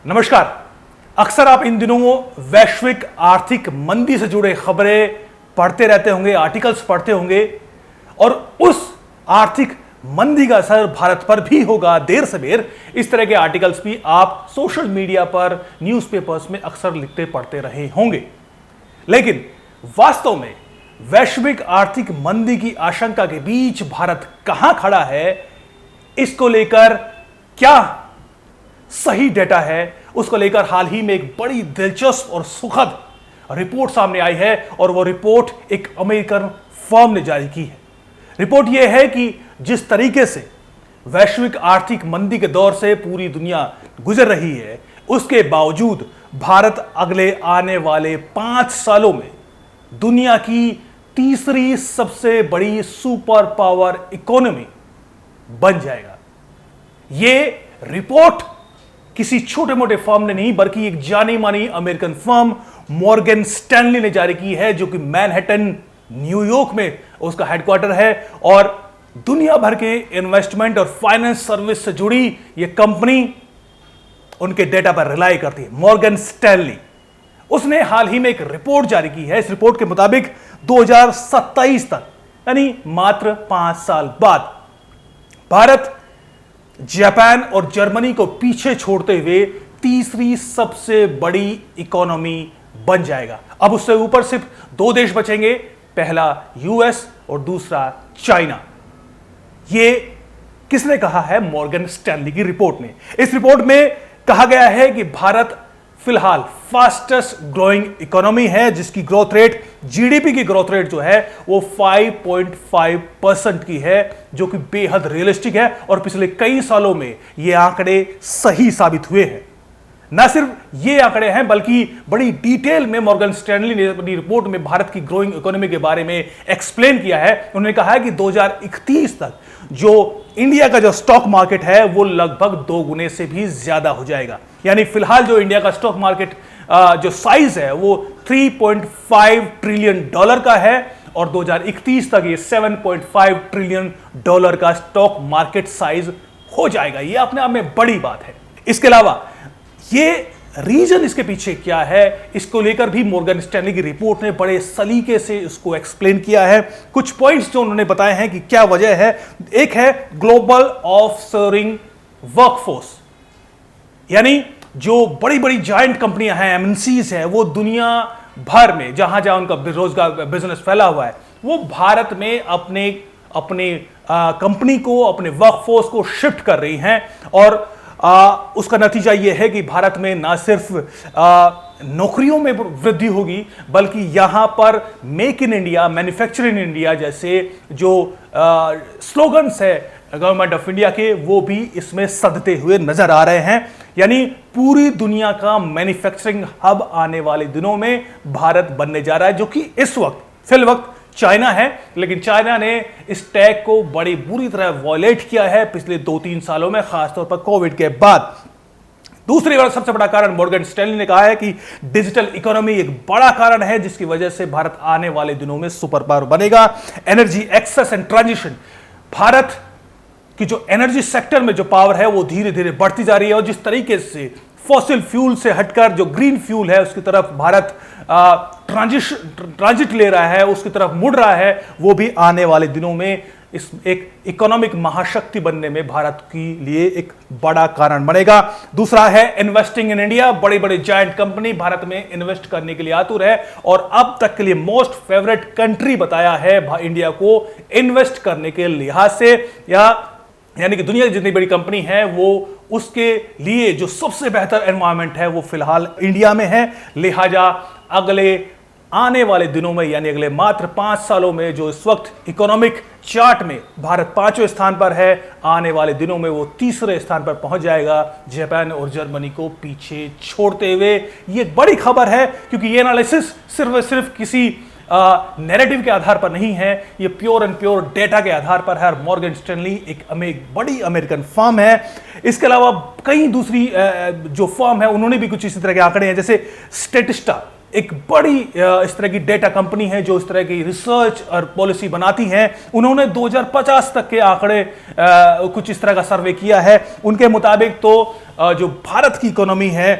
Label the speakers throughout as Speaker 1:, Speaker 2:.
Speaker 1: नमस्कार। अक्सर आप इन दिनों वैश्विक आर्थिक मंदी से जुड़े खबरें पढ़ते रहते होंगे, आर्टिकल्स पढ़ते होंगे और उस आर्थिक मंदी का असर भारत पर भी होगा देर सवेर। इस तरह के आर्टिकल्स भी आप सोशल मीडिया पर, न्यूज़पेपर्स में अक्सर लिखते पढ़ते रहे होंगे। लेकिन वास्तव में वैश्विक आर्थिक मंदी की आशंका के बीच भारत कहां खड़ा है, इसको लेकर क्या सही डेटा है, उसको लेकर हाल ही में एक बड़ी दिलचस्प और सुखद रिपोर्ट सामने आई है और वो रिपोर्ट एक अमेरिकन फर्म ने जारी की है। रिपोर्ट यह है कि जिस तरीके से वैश्विक आर्थिक मंदी के दौर से पूरी दुनिया गुजर रही है, उसके बावजूद भारत अगले आने वाले 5 सालों में दुनिया की तीसरी सबसे बड़ी सुपर पावर इकोनॉमी बन जाएगा। यह रिपोर्ट किसी छोटे मोटे फर्म ने नहीं, बल्कि एक जानी मानी अमेरिकन फर्म मॉर्गन स्टैनली ने जारी की है, जो कि मैनहट्टन, न्यूयॉर्क में उसका हेडक्वार्टर है और दुनिया भर के इन्वेस्टमेंट और फाइनेंस सर्विस से जुड़ी यह कंपनी उनके डेटा पर रिलाई करती है। मॉर्गन स्टैनली उसने हाल ही में एक रिपोर्ट जारी की है। इस रिपोर्ट के मुताबिक 2027 तक, यानी मात्र 5 साल बाद, भारत जापान और जर्मनी को पीछे छोड़ते हुए तीसरी सबसे बड़ी इकोनॉमी बन जाएगा। अब उससे ऊपर सिर्फ 2 देश बचेंगे, पहला यूएस और दूसरा चाइना। ये किसने कहा है? मॉर्गन स्टैनली की रिपोर्ट में। इस रिपोर्ट में कहा गया है कि भारत फिलहाल फास्टेस्ट ग्रोइंग इकोनॉमी है, जिसकी ग्रोथ रेट, जीडीपी की ग्रोथ रेट जो है वो 5.5% की है, जो कि बेहद रियलिस्टिक है और पिछले कई सालों में ये आंकड़े सही साबित हुए हैं। न सिर्फ ये आंकड़े हैं, बल्कि बड़ी डिटेल में मॉर्गन स्टैनली ने अपनी रिपोर्ट में भारत की ग्रोइंग इकोनॉमी के बारे में एक्सप्लेन किया है। उन्होंने कहा है कि 2031 तक जो इंडिया का जो स्टॉक मार्केट है वो लगभग 2 गुने से भी ज्यादा हो जाएगा। यानी फिलहाल जो इंडिया का स्टॉक मार्केट जो साइज है वो $3.5 ट्रिलियन का है और 2031 तक ये $7.5 ट्रिलियन का स्टॉक मार्केट साइज हो जाएगा। ये अपने आप में बड़ी बात है। इसके अलावा ये रीजन इसके पीछे क्या है, इसको लेकर भी मॉर्गन स्टैनली की रिपोर्ट ने बड़े सलीके से इसको एक्सप्लेन किया है। कुछ पॉइंट्स जो उन्होंने बताए हैं कि क्या वजह है। एक है ग्लोबल ऑफशोरिंग वर्कफोर्स, यानी जो बड़ी बड़ी जायंट कंपनियां हैं, एमएनसीज है, वो दुनिया भर में जहां जहां उनका रोजगार बिजनेस फैला हुआ है, वो भारत में अपने कंपनी को, अपने वर्कफोर्स को शिफ्ट कर रही हैं और उसका नतीजा यह है कि भारत में ना सिर्फ नौकरियों में वृद्धि होगी, बल्कि यहां पर make in India, manufacturing in India जैसे जो स्लोगन्स है गवर्नमेंट ऑफ इंडिया के, वो भी इसमें सधते हुए नजर आ रहे हैं। यानी पूरी दुनिया का मैन्युफैक्चरिंग हब आने वाले दिनों में भारत बनने जा रहा है, जो कि इस वक्त फिलवक्त चाइना है। लेकिन चाइना ने इस टैग को बड़ी बुरी तरह वॉयलेट किया है पिछले 2-3 सालों में, खासतौर पर कोविड के बाद। दूसरी बार सबसे बड़ा कारण मॉर्गन स्टैनली ने कहा है कि डिजिटल इकोनॉमी एक बड़ा कारण है, जिसकी वजह से भारत आने वाले दिनों में सुपर पावर बनेगा। Energy access and transition, Bharat कि जो एनर्जी सेक्टर में जो पावर है वो धीरे धीरे बढ़ती जा रही है और जिस तरीके से फॉसिल फ्यूल से हटकर जो ग्रीन फ्यूल है उसकी तरफ भारत ट्रांजिट ले रहा है, उसकी तरफ मुड़ रहा है, वो भी आने वाले दिनों में इस एक इकोनॉमिक महाशक्ति बनने में भारत के लिए एक बड़ा कारण बनेगा। दूसरा है इन्वेस्टिंग इन इंडिया, बड़े बड़े जायंट कंपनी भारत में इन्वेस्ट करने के लिए आतुर है और अब तक के लिए मोस्ट फेवरेट कंट्री बताया है इंडिया को इन्वेस्ट करने के लिहाज से, यानी कि दुनिया की जितनी बड़ी कंपनी है वो उसके लिए जो सबसे बेहतर एनवायरनमेंट है वो फिलहाल इंडिया में है। लिहाजा अगले आने वाले दिनों में, यानी अगले मात्र 5 सालों में, जो इस वक्त इकोनॉमिक चार्ट में भारत 5वें स्थान पर है, आने वाले दिनों में वो 3रे स्थान पर पहुंच जाएगा, जापान और जर्मनी को पीछे छोड़ते हुए। ये एक बड़ी खबर है, क्योंकि ये एनालिसिस सिर्फ किसी नैरेटिव के आधार पर नहीं है, ये प्योर एंड प्योर डेटा के आधार पर है। मॉर्गन स्टैनली एक बड़ी अमेरिकन फर्म है। इसके अलावा कई दूसरी जो फर्म है उन्होंने भी कुछ इसी तरह के आंकड़े हैं, जैसे स्टेटिस्टा, एक बड़ी इस तरह की डेटा कंपनी है जो इस तरह की रिसर्च और पॉलिसी बनाती है, उन्होंने 2050 तक के आंकड़े कुछ इस तरह का सर्वे किया है। उनके मुताबिक तो जो भारत की इकोनॉमी है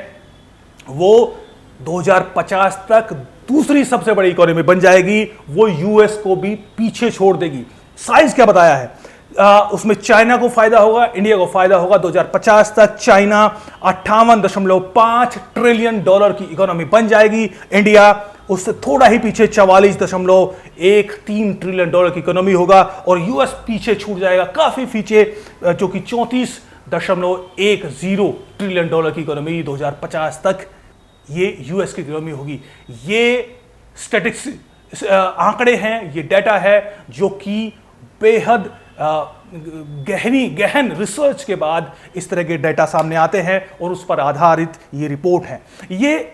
Speaker 1: वो 2050 तक दूसरी सबसे बड़ी इकोनॉमी बन जाएगी, वो यूएस को भी पीछे छोड़ देगी। साइज क्या बताया है, उसमें चाइना को फायदा होगा, इंडिया को फायदा होगा। 2050 तक चाइना 58.5 ट्रिलियन डॉलर की इकोनॉमी बन जाएगी, इंडिया उससे थोड़ा ही पीछे 44.13 ट्रिलियन डॉलर की इकोनॉमी होगा, और यूएस पीछे छूट जाएगा काफी पीछे, जो कि 34.10 ट्रिलियन डॉलर की इकोनॉमी 2050 तक ये यूएस की इकोनॉमी होगी। ये स्टैटिस्टिक्स आंकड़े हैं, ये डेटा है जो कि बेहद गहन रिसर्च के बाद इस तरह के डेटा सामने आते हैं और उस पर आधारित ये रिपोर्ट है। ये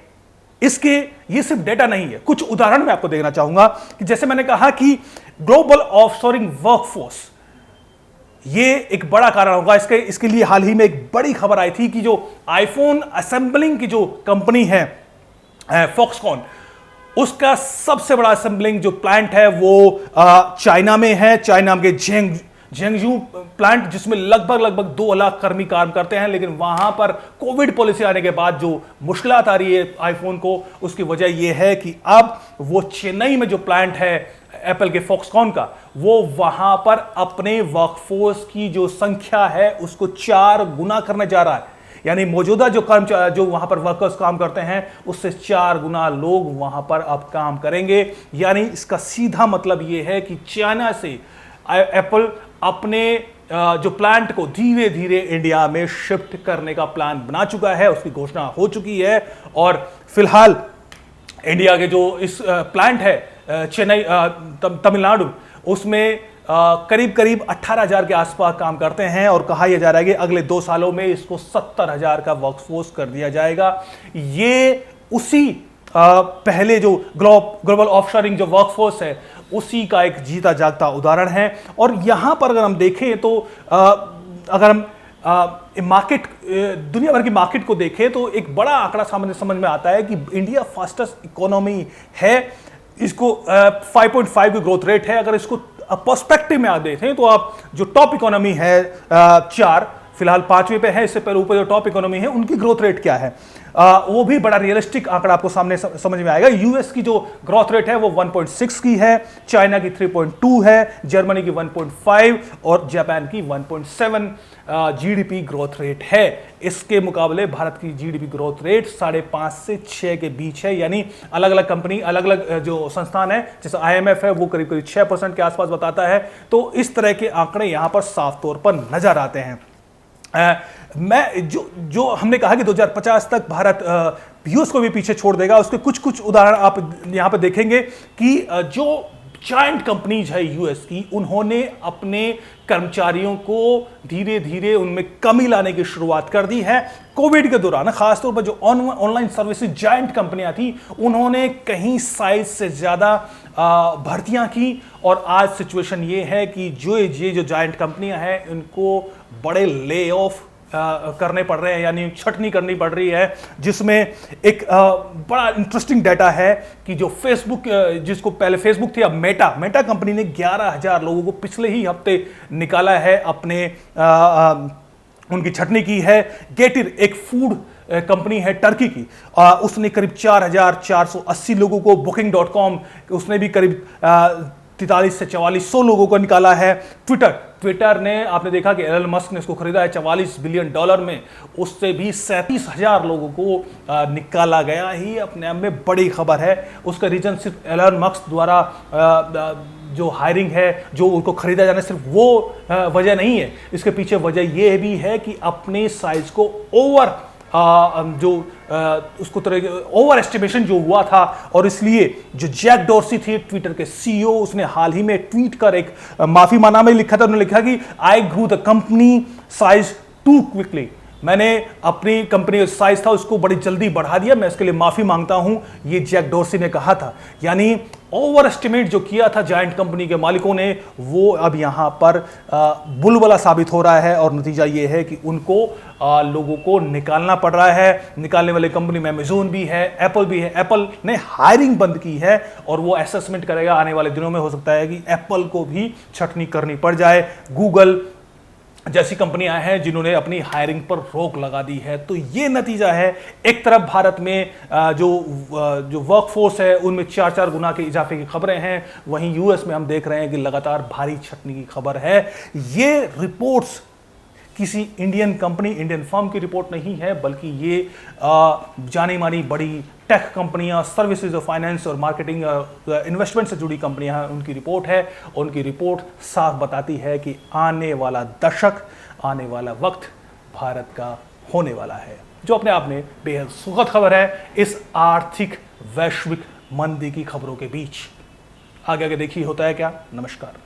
Speaker 1: सिर्फ डेटा नहीं है, कुछ उदाहरण मैं आपको देना चाहूंगा कि जैसे मैंने कहा कि ग्लोबल ऑफशोरिंग वर्कफोर्स ये एक बड़ा कारण होगा। इसके लिए हाल ही में एक बड़ी खबर आई थी कि जो आईफोन असेंबलिंग की जो कंपनी है फॉक्सकॉन, उसका सबसे बड़ा असेंबलिंग जो प्लांट है वो चाइना में है, चाइना के झेंगजू प्लांट, जिसमें लगभग 2 लाख कर्मी काम करते हैं। लेकिन वहां पर कोविड पॉलिसी आने के बाद जो मुश्किलात आ रही है आईफोन को, उसकी वजह यह है कि अब वो चेन्नई में जो प्लांट है एप्पल के फॉक्सकॉन का, वो वहां पर अपने वर्कफोर्स की जो संख्या है उसको 4 गुना करने जा रहा है। यानी मौजूदा जो वहां पर वर्कर्स काम करते हैं उससे 4 गुना लोग वहां पर अब काम करेंगे। यानी इसका सीधा मतलब यह है कि चाइना से एप्पल अपने जो प्लांट को धीरे धीरे इंडिया में शिफ्ट करने का प्लान बना चुका है, उसकी घोषणा हो चुकी है। और फिलहाल इंडिया के जो इस प्लांट है चेन्नई तमिलनाडु, उसमें करीब 18,000 के आसपास काम करते हैं, और कहा यह जा रहा है कि अगले 2 सालों में इसको 70,000 का वर्कफोर्स कर दिया जाएगा। ये उसी पहले जो ग्लोबल ऑफशोरिंग जो वर्कफोर्स है उसी का एक जीता जागता उदाहरण है। और यहां पर अगर हम देखें तो अगर हम मार्केट, दुनिया भर की मार्केट को देखें तो एक बड़ा आंकड़ा सामने समझ में आता है कि इंडिया फास्टेस्ट इकोनॉमी है, इसको 5.5 की ग्रोथ रेट है। अगर इसको पर्सपेक्टिव में आप देखें तो आप जो टॉप इकोनॉमी है 4, फिलहाल 5वें पे है, इससे पहले ऊपर जो टॉप इकोनॉमी है उनकी ग्रोथ रेट क्या है, वो भी बड़ा रियलिस्टिक आंकड़ा आपको सामने समझ में आएगा। यूएस की जो ग्रोथ रेट है वो 1.6 की है, चाइना की 3.2 है, जर्मनी की 1.5 और जापान की 1.7 जीडीपी ग्रोथ रेट है। इसके मुकाबले भारत की जीडीपी ग्रोथ रेट 5.5 से 6 के बीच है। यानी अलग अलग कंपनी, अलग अलग जो संस्थान है, जैसे आईएमएफ है, वो करीब 6% के आसपास बताता है। तो इस तरह के आंकड़े यहां पर साफ तौर पर नजर आते हैं। मैं जो हमने कहा कि 2050 तक भारत यूएस को भी पीछे छोड़ देगा, उसके कुछ उदाहरण आप यहां पर देखेंगे कि जो जायंट कंपनीज है यूएस की, उन्होंने अपने कर्मचारियों को धीरे धीरे उनमें कमी लाने की शुरुआत कर दी है। कोविड के दौरान खासतौर पर जो ऑनलाइन सर्विसेज जायंट कंपनियां थी, उन्होंने कहीं साइज से ज्यादा भर्तियां की, और आज सिचुएशन ये है कि जो जायंट कंपनियां हैं उनको बड़े ले ऑफ करने पड़ रहे हैं, यानी छटनी करनी पड़ रही है। जिसमें एक बड़ा इंटरेस्टिंग डाटा है कि जो फेसबुक, जिसको पहले फेसबुक थी, अब मेटा कंपनी ने 11,000 लोगों को पिछले ही हफ्ते निकाला है, अपने उनकी छटनी की है। गेटिर एक फूड कंपनी है टर्की की, उसने करीब 4,480 लोगों को, Booking.com उसने भी करीब 43 से 4400 लोगों को निकाला है। ट्विटर ने, आपने देखा कि एलन मस्क ने इसको खरीदा है $44 बिलियन में, उससे भी 37,000 लोगों को निकाला गया ही अपने आप में बड़ी खबर है। उसका रीजन सिर्फ एलन मस्क द्वारा जो हायरिंग है, जो उनको खरीदा जाना, सिर्फ वो वजह नहीं है। इसके पीछे वजह यह भी है कि अपने साइज को उसको तरह ओवर एस्टिमेशन जो हुआ था, और इसलिए जो जैक डॉर्सी थे ट्विटर के सीईओ, उसने हाल ही में ट्वीट कर एक माफी माना में लिखा था। उन्होंने लिखा कि I grew the company size too quickly, मैंने अपनी कंपनी का साइज था उसको बड़ी जल्दी बढ़ा दिया, मैं इसके लिए माफी मांगता हूं, ये जैक डॉर्सी ने कहा था। यानी ओवर एस्टिमेट जो किया था जायंट कंपनी के मालिकों ने, वो अब यहां पर बुलबुला साबित हो रहा है और नतीजा ये है कि उनको लोगों को निकालना पड़ रहा है। निकालने वाले कंपनी में अमेजोन भी है, एप्पल भी है। एप्पल ने हायरिंग बंद की है और वो असेसमेंट करेगा आने वाले दिनों में। हो सकता है कि एप्पल को भी छटनी करनी पड़ जाए। गूगल जैसी कंपनियां हैं जिन्होंने अपनी हायरिंग पर रोक लगा दी है। तो ये नतीजा है, एक तरफ भारत में जो वर्कफोर्स है उनमें 4-4 गुना के इजाफे की खबरें हैं, वहीं यूएस में हम देख रहे हैं कि लगातार भारी छटनी की खबर है। ये रिपोर्ट्स किसी इंडियन कंपनी, इंडियन फर्म की रिपोर्ट नहीं है, बल्कि ये जानी मानी बड़ी टेक कंपनियां, सर्विसेज और फाइनेंस और मार्केटिंग इन्वेस्टमेंट से जुड़ी कंपनियां हैं, उनकी रिपोर्ट है। उनकी रिपोर्ट साफ बताती है कि आने वाला दशक, आने वाला वक्त भारत का होने वाला है, जो अपने आप में बेहद सुखद खबर है इस आर्थिक वैश्विक मंदी की खबरों के बीच। आगे आगे देखिए होता है क्या। नमस्कार।